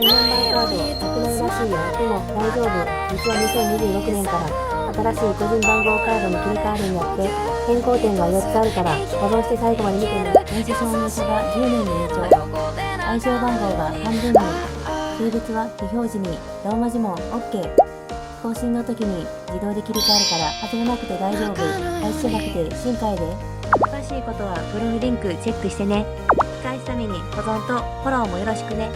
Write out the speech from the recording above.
日本版カードなくなるらしいよ。でも大丈夫。実は2026年から新しい個人番号カードに切り替わるんやって。変更点が4つあるから保存して最後まで見てね。電子証明書が10年に延長。暗証番号が半分に。性別は非表示に。ローマ字も OK。更新の時に自動で切り替わるから焦らなくて大丈夫。廃止じゃなくて新規で。詳しいことはブログリンクチェックしてね。使いすために保存とフォローもよろしくね。